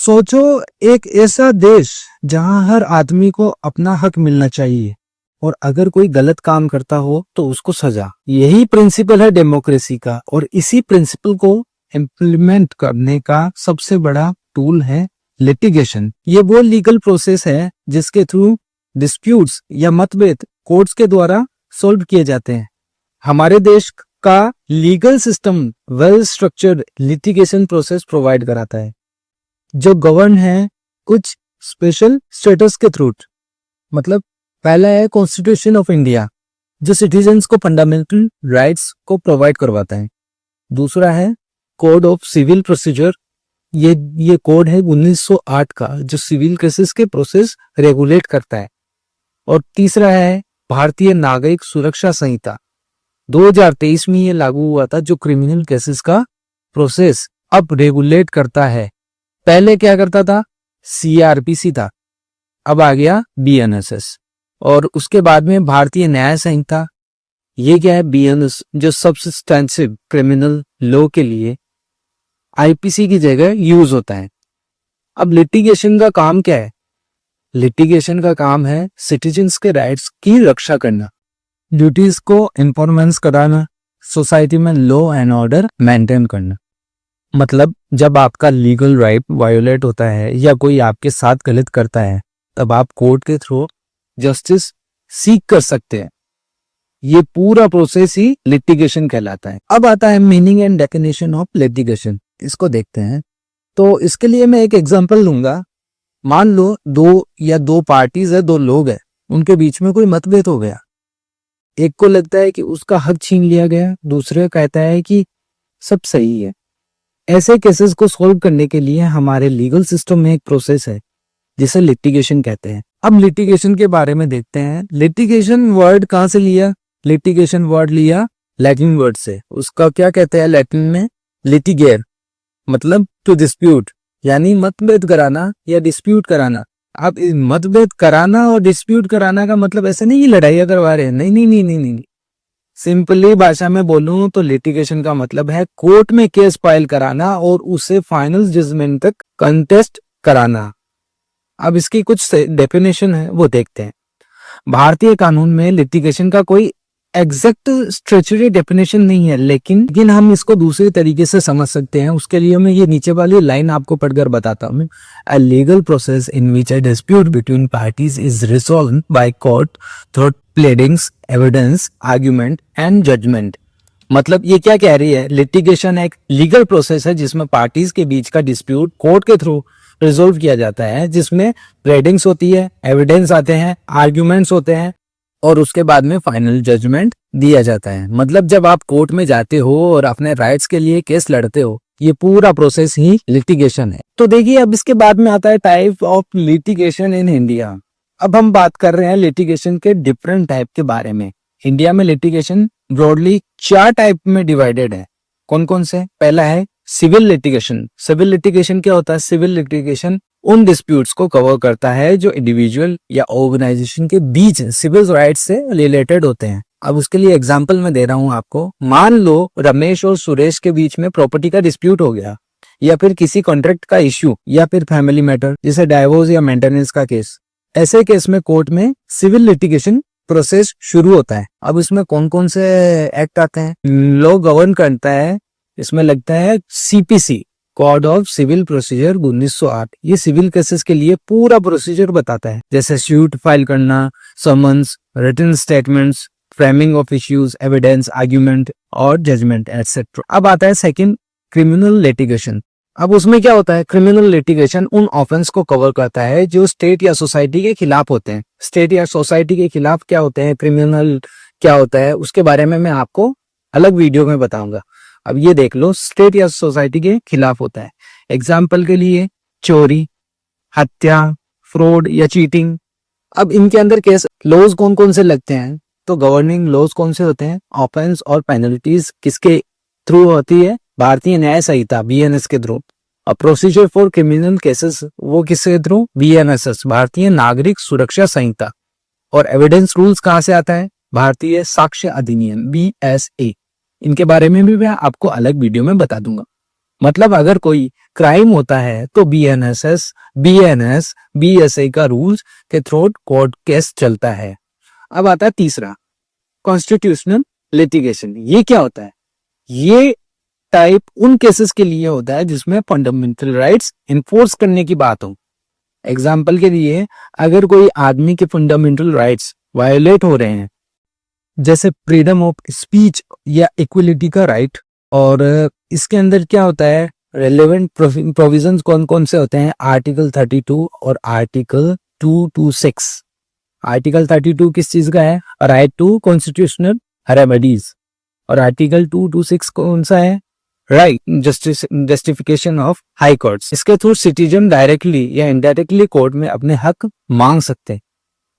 सोचो, एक ऐसा देश जहां हर आदमी को अपना हक मिलना चाहिए और अगर कोई गलत काम करता हो तो उसको सजा। यही प्रिंसिपल है डेमोक्रेसी का और इसी प्रिंसिपल को इम्प्लीमेंट करने का सबसे बड़ा टूल है लिटिगेशन। ये वो लीगल प्रोसेस है जिसके थ्रू डिस्प्यूट्स या मतभेद कोर्ट्स के द्वारा सॉल्व किए जाते हैं। हमारे देश का legal system well structured litigation process provide कराता है जो गवर्न है कुछ स्पेशल स्टेटस के थ्रू। मतलब पहला है कॉन्स्टिट्यूशन ऑफ इंडिया जो सिटीजन्स को फंडामेंटल राइट्स को प्रोवाइड करवाता है। दूसरा है कोड ऑफ सिविल प्रोसीजर, ये कोड है 1908 का जो सिविल केसेस के प्रोसेस रेगुलेट करता है। और तीसरा है भारतीय नागरिक सुरक्षा संहिता, 2023 में ये लागू हुआ था जो क्रिमिनल केसेस का प्रोसेस अब रेगुलेट करता है। पहले क्या करता था, सीआरपीसी था, अब आ गया बीएनएसएस। और उसके बाद में भारतीय न्याय संहिता, ये क्या है, बीएनएस जो सब्सटेंसिव क्रिमिनल लॉ के लिए आईपीसी की जगह यूज होता है। अब लिटिगेशन का काम क्या है, लिटिगेशन का काम है सिटीजन्स के राइट्स की रक्षा करना, ड्यूटीज को इन्फॉर्मेंस कराना, सोसाइटी में लॉ एंड ऑर्डर मेंटेन करना। मतलब जब आपका लीगल राइट वायोलेट होता है या कोई आपके साथ गलत करता है तब आप कोर्ट के थ्रू जस्टिस सीख कर सकते हैं। ये पूरा प्रोसेस ही लिटिगेशन कहलाता है। अब आता है meaning and definition of litigation, इसको देखते हैं। तो इसके लिए मैं एक एग्जांपल लूंगा। मान लो दो पार्टीज है, दो लोग हैं, उनके बीच में कोई मतभेद हो गया। एक को लगता है कि उसका हक छीन लिया गया, दूसरे कहता है कि सब सही है। ऐसे केसेस को सॉल्व करने के लिए हमारे लीगल सिस्टम में एक प्रोसेस है जिसे लिटिगेशन कहते हैं। अब लिटिगेशन के बारे में देखते हैं। लिटिगेशन वर्ड कहां से लिया, लिटिगेशन वर्ड लिया लैटिन वर्ड से। उसका क्या कहते हैं लैटिन में, लिटिगेर, मतलब टू डिस्प्यूट, यानी मतभेद कराना या डिस्प्यूट कराना। अब मतभेद कराना और डिस्प्यूट कराना का मतलब ऐसे नहीं लड़ाइयां करवा रहे हैं, नहीं नहीं नहीं नहीं नहीं। सिंपली भाषा में बोलूं तो लिटिगेशन का मतलब है कोर्ट में केस फाइल कराना और उसे फाइनल जजमेंट तक कंटेस्ट कराना। अब इसकी कुछ डेफिनेशन है वो देखते हैं। भारतीय कानून में लिटिगेशन का कोई एग्जैक्ट स्ट्रेचरी डेफिनेशन नहीं है, लेकिन हम इसको दूसरे तरीके से समझ सकते हैं। उसके लिए मैं ये नीचे वाली लाइन आपको पढ़कर बताता हूँ। A legal process in which a dispute between parties is resolved by court through pleadings, evidence, argument and judgment. मतलब ये क्या कह रही है, लिटिगेशन एक लीगल प्रोसेस है जिसमें पार्टीज के बीच का डिस्प्यूट कोर्ट के थ्रू रिजोल्व किया जाता है, जिसमें प्लेडिंग्स होती है, एविडेंस आते हैं, आर्ग्यूमेंट्स होते हैं और उसके बाद में फाइनल जजमेंट दिया जाता है। मतलब जब आप कोर्ट में जाते हो और अपने राइट्स के लिए केस लड़ते हो, ये पूरा प्रोसेस ही लिटिगेशन है। तो देखिए अब इसके बाद में आता है type of litigation in India. अब हम बात कर रहे हैं लिटिगेशन के डिफरेंट टाइप के बारे में। इंडिया में लिटिगेशन ब्रॉडली 4 टाइप में डिवाइडेड है। कौन कौन से, पहला है सिविल लिटिगेशन। सिविल लिटिगेशन क्या होता है, सिविल लिटिगेशन उन डिस्प्यूट्स को कवर करता है जो इंडिविजुअल या ऑर्गेनाइजेशन के बीच सिविल राइट्स से रिलेटेड होते हैं। अब उसके लिए एग्जांपल मैं दे रहा हूं आपको। मान लो रमेश और सुरेश के बीच में प्रॉपर्टी का डिस्प्यूट हो गया, या फिर किसी कॉन्ट्रैक्ट का इश्यू, या फिर फैमिली मैटर जैसे डाइवोर्स या मेंटेनेंस का केस। ऐसे केस में कोर्ट में सिविल लिटिगेशन प्रोसेस शुरू होता है। अब इसमें कौन कौन से एक्ट आते हैं, लॉ गवर्न करता है। इसमें लगता है CPC, code of civil procedure 1908। ये सिविल केसेस के लिए पूरा प्रोसीजर बताता है, जैसे सूट फाइल करना, summons, written statements, framing of issues, evidence, argument और जजमेंट एटसेट्रा। अब आता है सेकंड, क्रिमिनल लिटिगेशन। अब उसमें क्या होता है, क्रिमिनल लिटिगेशन उन ऑफेंस को कवर करता है जो स्टेट या सोसाइटी के खिलाफ होते हैं। स्टेट या सोसाइटी के खिलाफ क्या होते हैं, क्रिमिनल क्या होता है, उसके बारे में मैं आपको अलग वीडियो में बताऊंगा। अब ये देख लो, स्टेट या सोसाइटी के खिलाफ होता है। एग्जाम्पल के लिए चोरी, हत्या, फ्रॉड या चीटिंग। अब इनके अंदर केस लॉज कौन कौन से लगते हैं, तो गवर्निंग लॉज कौन से होते हैं, ऑफेंस और पेनल्टीज किसके थ्रू होती है, भारतीय न्याय संहिता बीएनएस के थ्रू। और प्रोसीजर फॉर क्रिमिनल केसेस वो किसके थ्रू, बीएनएसएस, भारतीय नागरिक सुरक्षा संहिता। और एविडेंस रूल्स कहां से आता है, भारतीय साक्ष्य अधिनियम बीएसए। इनके बारे में भी मैं आपको अलग वीडियो में बता दूंगा। मतलब अगर कोई क्राइम होता है तो बीएनएसएस, बीएनएस, बीएसए का रूल्स के थ्रू कोर्ट केस चलता है। अब आता है तीसरा, कॉन्स्टिट्यूशनल लिटिगेशन। ये क्या होता है? ये टाइप उन केसेस के लिए होता है जिसमें फंडामेंटल राइट्स इन्फोर्स करने की बात हो। एग्जाम्पल के लिए, अगर कोई आदमी के फंडामेंटल राइट्स वायोलेट हो रहे हैं, जैसे फ्रीडम ऑफ स्पीच या इक्वलिटी का राइट, और इसके अंदर क्या होता है, रेलेवेंट प्रोविजंस कौन कौन से होते हैं, आर्टिकल 32 और आर्टिकल 226। आर्टिकल 32 किस चीज का है, राइट टू कॉन्स्टिट्यूशनल रेमेडीज, और आर्टिकल 226 कौन सा है, right justification of high courts. इसके थ्रू सिटीजन डायरेक्टली या इनडायरेक्टली कोर्ट में अपने हक मांग सकते हैं।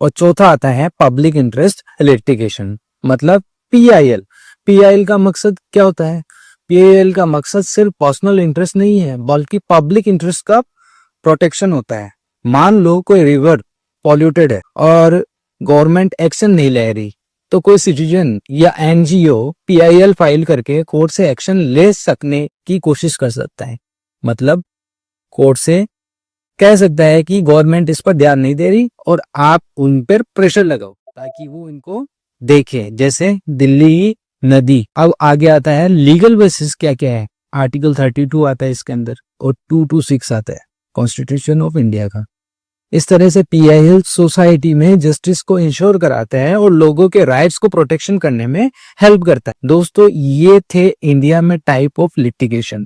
और चौथा आता है पब्लिक इंटरेस्ट लिटिगेशन, मतलब पीआईएल। पीआईएल का मकसद क्या होता है? पीआईएल का मकसद सिर्फ पर्सनल इंटरेस्ट नहीं है, बल्कि पब्लिक इंटरेस्ट का प्रोटेक्शन होता है। मान लो कोई रिवर पॉल्यूटेड है और गवर्नमेंट एक्शन नहीं ले रही, तो कोई सिटीजन या एनजीओ पीआईएल फाइल करके कोर्ट से एक्शन ले सकने की कोशिश कर सकता है। मतलब कोर्ट से कह सकता है कि गवर्नमेंट इस पर ध्यान नहीं दे रही और आप उन पर प्रेशर लगाओ ताकि वो इनको देखे, जैसे दिल्ली नदी। अब आगे आता है लीगल बेसिस क्या क्या है, आर्टिकल 32 आता है इसके अंदर और 226 आता है कॉन्स्टिट्यूशन ऑफ इंडिया का। इस तरह से पीआईएल सोसाइटी में जस्टिस को इंश्योर कराता है और लोगों के राइट्स को प्रोटेक्शन करने में हेल्प करता है। दोस्तों, ये थे इंडिया में टाइप ऑफ लिटिगेशन।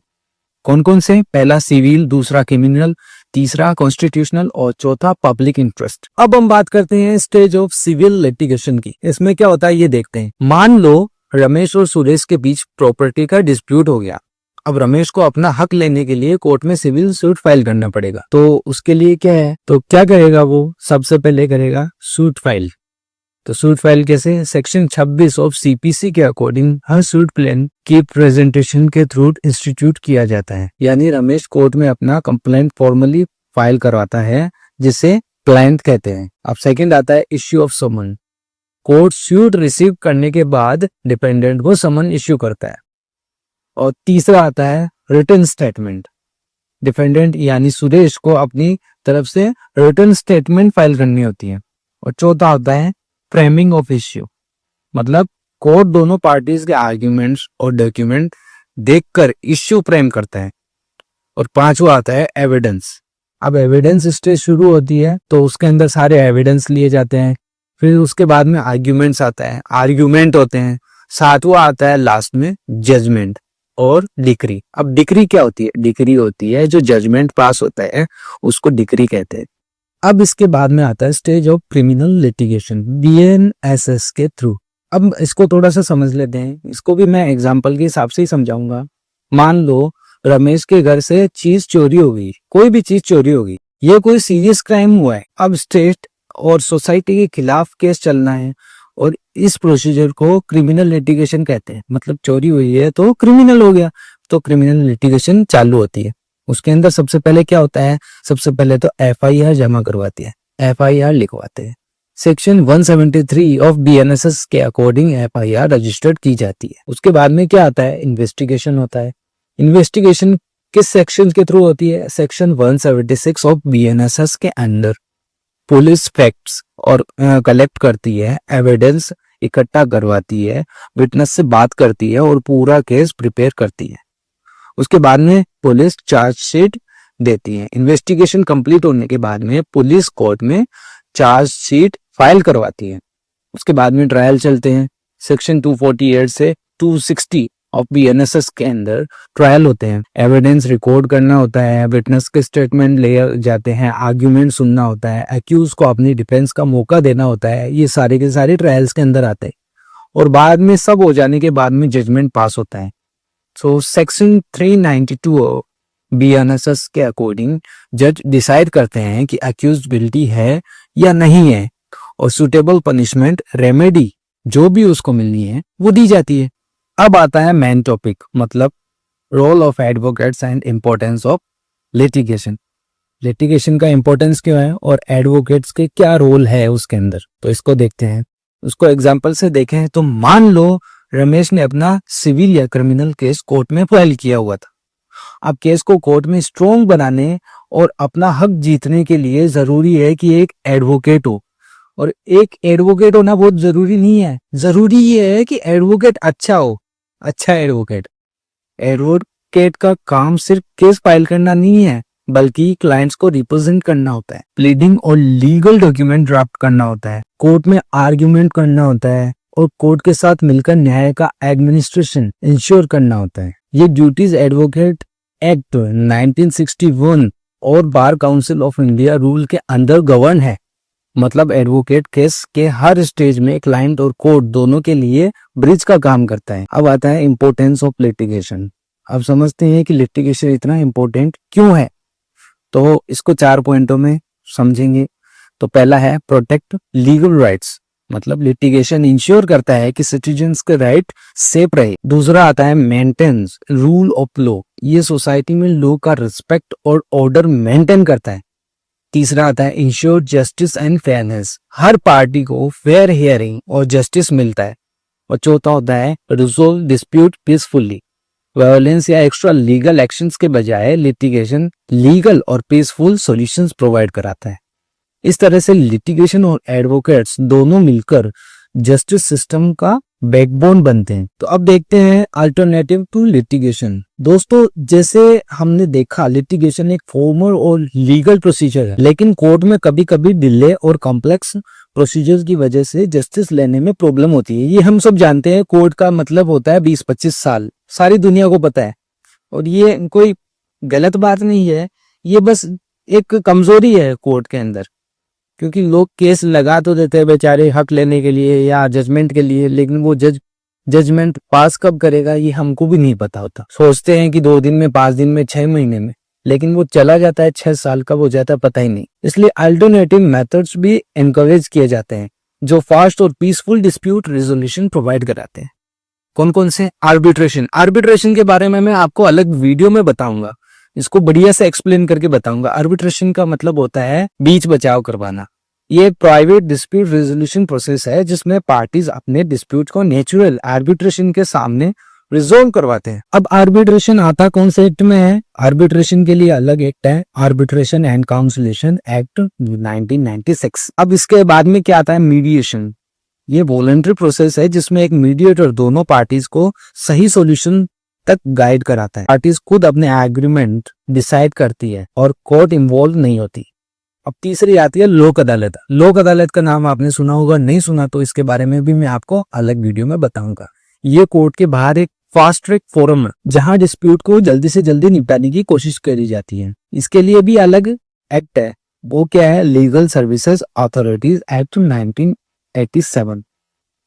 कौन कौन से? पहला सिविल, दूसरा क्रिमिनल, तीसरा कॉन्स्टिट्यूशनल और चौथा पब्लिक इंटरेस्ट। अब हम बात करते हैं स्टेज ऑफ सिविल लिटिगेशन की। इसमें क्या होता है ये देखते हैं। मान लो रमेश और सुरेश के बीच प्रॉपर्टी का डिस्प्यूट हो गया। अब रमेश को अपना हक लेने के लिए कोर्ट में सिविल सूट फाइल करना पड़ेगा। तो उसके लिए क्या है, तो क्या करेगा वो? सबसे पहले करेगा सूट फाइल। तो सूट फाइल कैसे? सेक्शन 26 ऑफ सीपीसी के अकॉर्डिंग हर सूट प्लान की प्रेजेंटेशन के थ्रू इंस्टीट्यूट किया जाता है। यानी रमेश कोर्ट में अपना कंप्लेंट फॉर्मली फाइल करवाता है, जिसे क्लाइंट कहते हैं। अब सेकंड आता है issue of summon. Court suit receive करने के बाद डिपेंडेंट को समन इश्यू करता है। और तीसरा आता है रिटन स्टेटमेंट। डिफेंडेंट यानी सुरेश को अपनी तरफ से रिटन स्टेटमेंट फाइल करनी होती है। और चौथा होता है फ्रेमिंग ऑफ इश्यू, मतलब कोर्ट दोनों पार्टीज के आर्ग्यूमेंट्स और डॉक्यूमेंट देखकर इश्यू फ्रेम करता है। और पांचवा आता है एविडेंस। अब एविडेंस स्टेज शुरू होती है तो उसके अंदर सारे एविडेंस लिए जाते हैं। फिर उसके बाद में आर्ग्यूमेंट्स आता है, आर्ग्यूमेंट होते हैं। सातवां आता है लास्ट में जजमेंट और डिक्री। अब डिक्री क्या होती है? डिक्री होती है जो जजमेंट पास होता है उसको डिक्री कहते हैं। अब इसके बाद में आता है stage of criminal litigation, BNSS के थ्रू। अब इसको थोड़ा सा समझ लेते हैं। इसको भी मैं एग्जांपल के हिसाब से ही समझाऊंगा। मान लो रमेश के घर से चीज चोरी हो गई, कोई भी चीज चोरी हो गई, ये कोई सीरियस क्राइम हुआ है। अब स्टेट और सोसाइटी के खिलाफ केस चलना है और इस प्रोसीजर को क्रिमिनल लिटिगेशन कहते हैं। मतलब चोरी हुई है तो क्रिमिनल हो गया, तो क्रिमिनल लिटिगेशन चालू होती है। उसके अंदर सबसे पहले क्या होता है? सबसे पहले तो एफआईआर जमा करवाती है, एफआईआर लिखवाते हैं। सेक्शन 173 ऑफ बीएनएसएस के अकॉर्डिंग एफआईआर रजिस्टर्ड की जाती है। उसके बाद में क्या आता है? इन्वेस्टिगेशन होता है। इन्वेस्टिगेशन किस सेक्शन के थ्रू होती है? सेक्शन 176 ऑफ बीएनएसएस के अंदर पुलिस फैक्ट्स और कलेक्ट करती है, एविडेंस इकट्ठा करवाती है, विटनेस से बात करती है और पूरा केस प्रिपेयर करती है। उसके बाद में पुलिस चार्जशीट देती है। इन्वेस्टिगेशन कंप्लीट होने के बाद में पुलिस कोर्ट में चार्जशीट फाइल करवाती है। उसके बाद में ट्रायल चलते हैं। सेक्शन 248 से 260 ऑफ बीएनएसएस के अंदर ट्रायल होते हैं। एविडेंस रिकॉर्ड करना होता है, विटनेस के स्टेटमेंट ले जाते हैं, आर्ग्यूमेंट सुनना होता है, एक्यूज को अपनी डिफेंस का मौका देना होता है। ये सारे के सारे ट्रायल्स के अंदर आते हैं और बाद में सब हो जाने के बाद में जजमेंट पास होता है। सो सेक्शन 392 बीएनएसएस के अकॉर्डिंग जज डिसाइड करते हैं कि अक्यूज्ड गिल्टी है या नहीं है और सुटेबल पनिशमेंट रेमेडी जो भी उसको मिलनी है वो दी जाती है। अब आता है मेन टॉपिक, मतलब role of advocates and importance of litigation. Litigation का इम्पोर्टेंस क्यों है और एडवोकेट्स के क्या रोल है उसके अंदर, तो इसको देखते हैं। उसको एग्जांपल से देखें तो मान लो रमेश ने अपना सिविल या क्रिमिनल केस कोर्ट में फाइल किया हुआ था। अब केस को कोर्ट में स्ट्रोंग बनाने और अपना हक जीतने के लिए जरूरी है कि एक एडवोकेट हो, और एक एडवोकेट होना बहुत जरूरी नहीं है, जरूरी ये है कि एडवोकेट अच्छा हो, अच्छा एडवोकेट। एडवोकेट का काम सिर्फ केस फाइल करना नहीं है, बल्कि क्लाइंट्स को रिप्रेजेंट करना होता है, प्लीडिंग और लीगल डॉक्यूमेंट ड्राफ्ट करना होता है, कोर्ट में आर्ग्यूमेंट करना होता है और कोर्ट के साथ मिलकर न्याय का एडमिनिस्ट्रेशन इंश्योर करना होता है। ये ड्यूटीज एडवोकेट एक्ट 1961 और bar council of India rule के अंदर गवर्न है। मतलब एडवोकेट केस के हर स्टेज में क्लाइंट और कोर्ट दोनों के लिए ब्रिज का काम करता है। अब आता है इंपोर्टेंस ऑफ लिटिगेशन। अब समझते हैं कि लिटिगेशन इतना इंपॉर्टेंट क्यों है, तो इसको 4 पॉइंटों में समझेंगे। तो पहला है प्रोटेक्ट लीगल राइट्स, मतलब लिटिगेशन इंश्योर करता है कि सिटीजन्स के राइट सेफ रहे। दूसरा आता है मेंटेन्स रूल ऑफ लॉ, ये सोसाइटी में लॉ का रिस्पेक्ट और ऑर्डर मेंटेन करता है। तीसरा आता है ensure justice and fairness, her party को फेयर हियरिंग और जस्टिस मिलता है। और चौथा होता है रिजोल्व डिस्प्यूट पीसफुली, वायलेंस या एक्स्ट्रा लीगल एक्शंस के बजाय लिटिगेशन लीगल और पीसफुल सॉल्यूशंस प्रोवाइड कराता है। इस तरह से लिटिगेशन और एडवोकेट्स दोनों मिलकर जस्टिस सिस्टम का बैकबोन बनते हैं। तो अब देखते हैं अल्टरनेटिव टू लिटिगेशन। दोस्तों, जैसे हमने देखा लिटिगेशन एक फॉर्मल और लीगल प्रोसीजर है, लेकिन कोर्ट में कभी कभी डिले और कॉम्प्लेक्स प्रोसीजर्स की वजह से जस्टिस लेने में प्रॉब्लम होती है। ये हम सब जानते हैं, कोर्ट का मतलब होता है 20-25 साल, सारी दुनिया को पता है। और ये कोई गलत बात नहीं है, ये बस एक कमजोरी है कोर्ट के अंदर, क्योंकि लोग केस लगा तो देते हैं बेचारे हक लेने के लिए या जजमेंट के लिए, लेकिन वो जजमेंट पास कब करेगा ये हमको भी नहीं पता होता। सोचते हैं कि 2 दिन में, 5 दिन में, 6 महीने में, लेकिन वो चला जाता है 6 साल कब हो जाता है पता ही नहीं। इसलिए अल्टरनेटिव मेथड्स भी एनकरेज किए जाते हैं जो फास्ट और पीसफुल डिस्प्यूट रेजोल्यूशन प्रोवाइड कराते हैं। कौन कौन से? आर्बिट्रेशन। आर्बिट्रेशन के बारे में मैं आपको अलग वीडियो में बताऊंगा, इसको बढ़िया से एक्सप्लेन करके बताऊंगा। आर्बिट्रेशन का मतलब होता है बीच बचाव करवाना। ये प्राइवेट डिस्प्यूट रेजोल्यूशन प्रोसेस है जिसमें पार्टीज अपने डिस्प्यूट को नेचुरल आर्बिट्रेशन के सामने रिजोल्व करवाते हैं। अब आर्बिट्रेशन आता कौन से एक्ट में है? आर्बिट्रेशन के लिए अलग एक्ट है, आर्बिट्रेशन एंड काउंसिलेशन एक्ट 1996। अब इसके बाद में क्या आता है? मीडिएशन। ये वॉलंटरी प्रोसेस है जिसमें एक मीडिएटर दोनों पार्टीज को सही सॉल्यूशन तक गाइड कराता है। पार्टीज खुद अपने एग्रीमेंट डिसाइड करती है और कोर्ट इन्वॉल्व नहीं होती। अब तीसरी आती है लोक अदालत। लोक अदालत का नाम आपने सुना होगा, नहीं सुना तो इसके बारे में भी मैं आपको अलग वीडियो में बताऊंगा। ये कोर्ट के बाहर एक फास्ट ट्रैक फोरम है जहां डिस्प्यूट को जल्दी से जल्दी निपटाने की कोशिश करी जाती है। इसके लिए भी अलग एक्ट है, वो क्या है? Legal services authorities act 1987।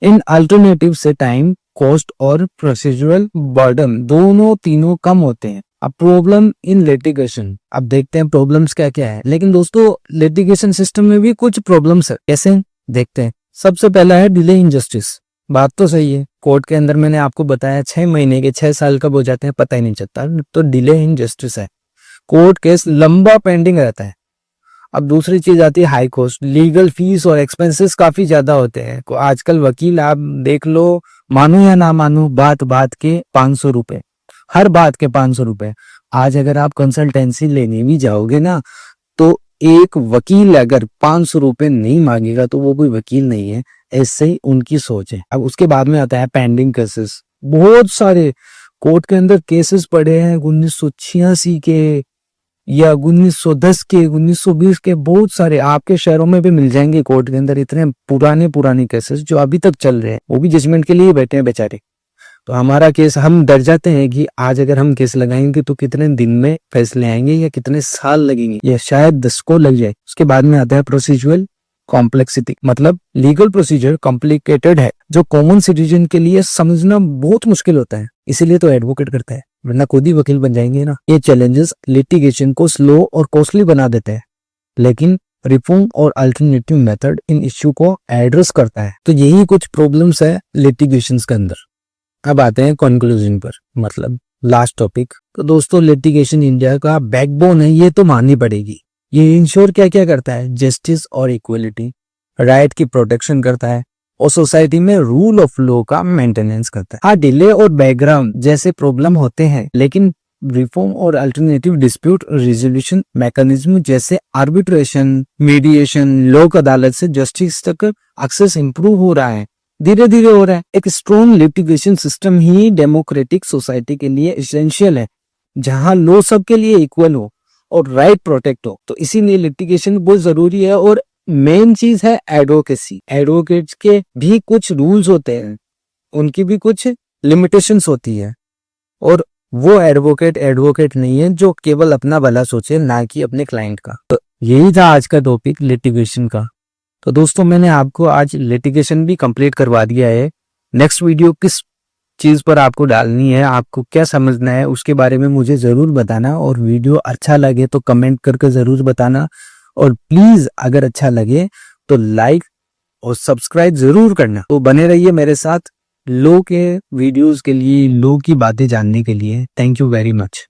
इन अल्टरनेटिव से टाइम, कॉस्ट और प्रोसीजरल बर्डन दोनों तीनों कम होते हैं। अब प्रॉब्लम इन लिटिगेशन, अब देखते हैं प्रॉब्लम्स क्या क्या है। लेकिन दोस्तों लिटिगेशन सिस्टम में भी कुछ प्रॉब्लम्स है, कैसे देखते हैं। सबसे पहला है डिले इन जस्टिस। बात तो सही है, कोर्ट के अंदर मैंने आपको बताया 6 महीने के 6 साल कब हो जाते हैं पता ही नहीं चलता, तो डिले इन जस्टिस है, कोर्ट केस लंबा पेंडिंग रहता है। अब दूसरी चीज आती है हाई कॉस्ट, लीगल फीस और एक्सपेंसेस काफी ज्यादा होते हैं। आजकल वकील आप देख लो, मानो या ना मानो, बात बात के 500 रुपए, हर बात के 500 रुपए। आज अगर आप कंसल्टेंसी लेने भी जाओगे ना, तो एक वकील अगर 500 रुपए नहीं मांगेगा तो वो कोई वकील नहीं है, ऐसे ही उनकी सोच है। अब उसके बाद में आता है पेंडिंग केसेस। बहुत सारे कोर्ट के अंदर केसेस पड़े हैं 1986 के या 1910 के, 1920 के, बहुत सारे आपके शहरों में भी मिल जाएंगे कोर्ट के अंदर। इतने पुराने केसेस जो अभी तक चल रहे हैं, वो भी जजमेंट के लिए बैठे हैं बेचारे। तो हमारा केस, हम डर जाते हैं कि आज अगर हम केस लगाएंगे तो कितने दिन में फैसले आएंगे या कितने साल लगेंगे, या शायद 10 को लग जाए। उसके बाद में आता है प्रोसीजरल कॉम्प्लेक्सिटी, मतलब लीगल प्रोसीजर कॉम्प्लिकेटेड है जो कॉमन सिटीजन के लिए समझना बहुत मुश्किल होता है, इसीलिए तो एडवोकेट करता है, वरना खुद ही वकील बन जाएंगे ना। ये चैलेंजेस लिटिगेशन को स्लो और कॉस्टली बना देते हैं, लेकिन रिफॉर्म और अल्टरनेटिव मेथड इन इश्यू को एड्रेस करता है। तो यही कुछ प्रॉब्लम्स है लिटिगेशंस के अंदर। अब आते हैं कंक्लूजन पर, मतलब लास्ट टॉपिक। तो दोस्तों लिटिगेशन इंडिया का बैकबोन है, ये तो माननी पड़ेगी। ये इंश्योर क्या क्या करता है? जस्टिस और इक्वलिटी, राइट की प्रोटेक्शन करता है और सोसाइटी में रूल ऑफ लॉ का मेंटेनेंस करता है। हाँ, डिले और बैकग्राउंड जैसे प्रॉब्लम होते हैं, लेकिन रिफॉर्म और अल्टरनेटिव डिस्प्यूट रिजोल्यूशन मैकेनिज्म जैसे आर्बिट्रेशन, मीडिएशन, लोक अदालत से जस्टिस तक एक्सेस इंप्रूव हो रहा है, धीरे धीरे हो रहा है। एक स्ट्रॉन्ग लिटिगेशन सिस्टम ही डेमोक्रेटिक सोसाइटी के लिए एसेंशियल है, जहां लो सबके लिए इक्वल हो और राइट प्रोटेक्ट हो। तो इसीलिए लिटिगेशन बहुत जरूरी है। और मेन चीज है एडवोकेसी। एडवोकेट्स के भी कुछ रूल्स होते हैं, उनकी भी कुछ लिमिटेशंस होती है, और वो एडवोकेट नहीं है जो केवल अपना भला सोचे, ना कि अपने क्लाइंट का। तो यही था आज का टॉपिक लिटिगेशन का। तो दोस्तों मैंने आपको आज लिटिगेशन भी कंप्लीट करवा दिया है। नेक्स्ट वीडियो किस चीज पर आपको डालनी है, आपको क्या समझना है, उसके बारे में मुझे जरूर बताना। और वीडियो अच्छा लगे तो कमेंट करके जरूर बताना। और प्लीज अगर अच्छा लगे तो लाइक और सब्सक्राइब जरूर करना। तो बने रहिए मेरे साथ लो के वीडियोस के लिए, लो की बातें जानने के लिए। Thank you very much.